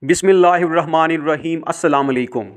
बिस्मिल्लाहिर्रहमानिर्रहीम। अस्सलाम वालेकुम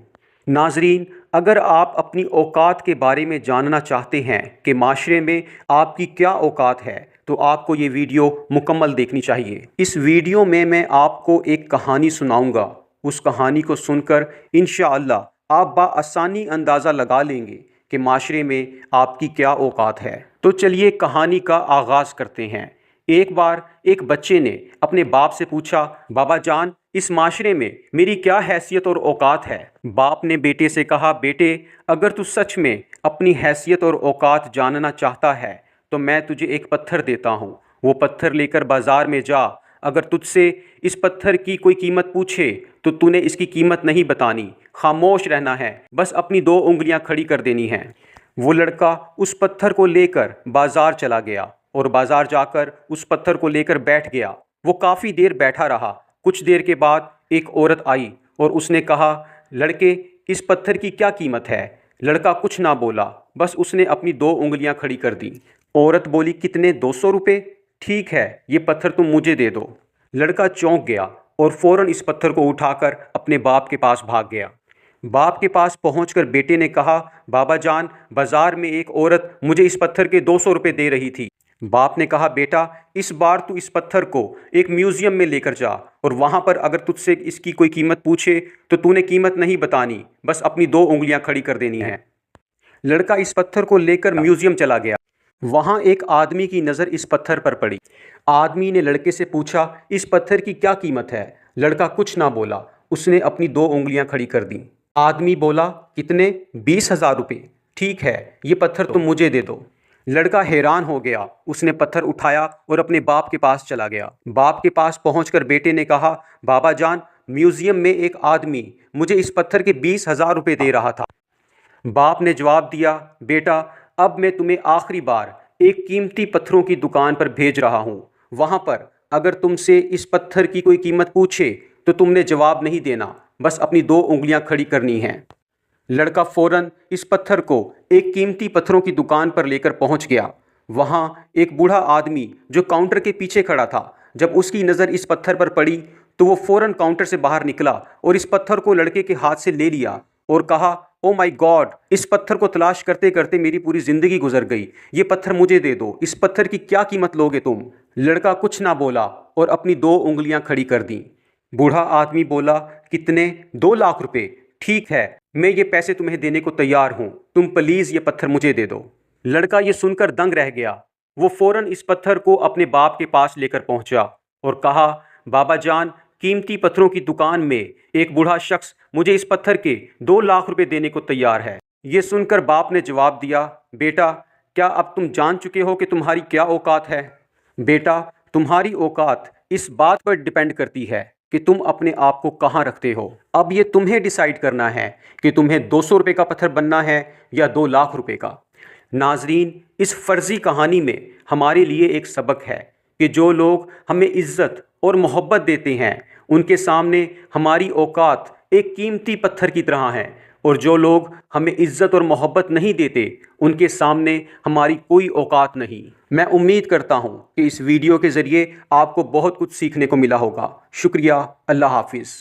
नाजरीन, अगर आप अपनी औकात के बारे में जानना चाहते हैं कि माशरे में आपकी क्या औकात है तो आपको ये वीडियो मुकम्मल देखनी चाहिए। इस वीडियो में मैं आपको एक कहानी सुनाऊंगा। उस कहानी को सुनकर इंशाअल्लाह आप बाआसानी अंदाज़ा लगा लेंगे कि माशरे में आपकी क्या औकात है। तो चलिए कहानी का आगाज़ करते हैं। एक बार एक बच्चे ने अपने बाप से पूछा, बाबा जान, इस माशरे में मेरी क्या हैसियत और औकात है। बाप ने बेटे से कहा, बेटे, अगर तू सच में अपनी हैसियत और औकात जानना चाहता है तो मैं तुझे एक पत्थर देता हूँ। वो पत्थर लेकर बाजार में जा। अगर तुझसे इस पत्थर की कोई कीमत पूछे तो तूने इसकी कीमत नहीं बतानी, खामोश रहना है, बस अपनी 2 उंगलियां खड़ी कर देनी हैं। वो लड़का उस पत्थर को लेकर बाजार चला गया और बाजार जाकर उस पत्थर को लेकर बैठ गया। वो काफ़ी देर बैठा रहा। कुछ देर के बाद एक औरत आई और उसने कहा, लड़के, इस पत्थर की क्या कीमत है। लड़का कुछ ना बोला, बस उसने अपनी 2 उंगलियां खड़ी कर दी। औरत बोली, कितने? 200 रुपये। ठीक है, ये पत्थर तुम मुझे दे दो। लड़का चौंक गया और फौरन इस पत्थर को उठाकर अपने बाप के पास भाग गया। बाप के पास पहुंचकर बेटे ने कहा, बाबा जान, बाजार में एक औरत मुझे इस पत्थर के 200 रुपये दे रही थी। बाप ने कहा, बेटा, इस बार तू इस पत्थर को एक म्यूज़ियम में लेकर जा और वहाँ पर अगर तुझसे इसकी कोई कीमत पूछे तो तूने कीमत नहीं बतानी, बस अपनी 2 उंगलियां खड़ी कर देनी है। लड़का इस पत्थर को लेकर म्यूज़ियम चला गया। वहाँ एक आदमी की नज़र इस पत्थर पर पड़ी। आदमी ने लड़के से पूछा, इस पत्थर की क्या कीमत है। लड़का कुछ ना बोला, उसने अपनी 2 उंगलियां खड़ी कर दी। आदमी बोला, कितने? 20,000 रुपये। ठीक है, ये पत्थर तुम मुझे दे दो। लड़का हैरान हो गया। उसने पत्थर उठाया और अपने बाप के पास चला गया। बाप के पास पहुंचकर बेटे ने कहा, बाबा जान, म्यूज़ियम में एक आदमी मुझे इस पत्थर के 20,000 रुपये दे रहा था। बाप ने जवाब दिया, बेटा, अब मैं तुम्हें आखिरी बार एक कीमती पत्थरों की दुकान पर भेज रहा हूँ। वहाँ पर अगर तुमसे इस पत्थर की कोई कीमत पूछे तो तुमने जवाब नहीं देना, बस अपनी 2 उंगलियां खड़ी करनी हैं। लड़का फौरन इस पत्थर को एक कीमती पत्थरों की दुकान पर लेकर पहुंच गया। वहां एक बूढ़ा आदमी जो काउंटर के पीछे खड़ा था, जब उसकी नज़र इस पत्थर पर पड़ी तो वो फौरन काउंटर से बाहर निकला और इस पत्थर को लड़के के हाथ से ले लिया और कहा, ओ माय गॉड, इस पत्थर को तलाश करते करते मेरी पूरी ज़िंदगी गुजर गई। ये पत्थर मुझे दे दो। इस पत्थर की क्या कीमत लोगे तुम? लड़का कुछ ना बोला और अपनी 2 उंगलियां खड़ी कर दी। बूढ़ा आदमी बोला, कितने? 2 लाख रुपए। ठीक है, मैं ये पैसे तुम्हें देने को तैयार हूं, तुम प्लीज ये पत्थर मुझे दे दो। लड़का ये सुनकर दंग रह गया। वो फौरन इस पत्थर को अपने बाप के पास लेकर पहुंचा और कहा, बाबा जान, कीमती पत्थरों की दुकान में एक बूढ़ा शख्स मुझे इस पत्थर के 2 लाख रुपए देने को तैयार है। ये सुनकर बाप ने जवाब दिया, बेटा, क्या अब तुम जान चुके हो कि तुम्हारी क्या औकात है? बेटा, तुम्हारी औकात इस बात पर डिपेंड करती है कि तुम अपने आप को कहाँ रखते हो। अब ये तुम्हें डिसाइड करना है कि तुम्हें 200 रुपये का पत्थर बनना है या 2 लाख रुपए का। नाजरीन, इस फर्जी कहानी में हमारे लिए एक सबक है कि जो लोग हमें इज्जत और मोहब्बत देते हैं उनके सामने हमारी औकात एक कीमती पत्थर की तरह है, और जो लोग हमें इज्जत और मोहब्बत नहीं देते उनके सामने हमारी कोई औकात नहीं। मैं उम्मीद करता हूँ कि इस वीडियो के ज़रिए आपको बहुत कुछ सीखने को मिला होगा। शुक्रिया। अल्लाह हाफिज़।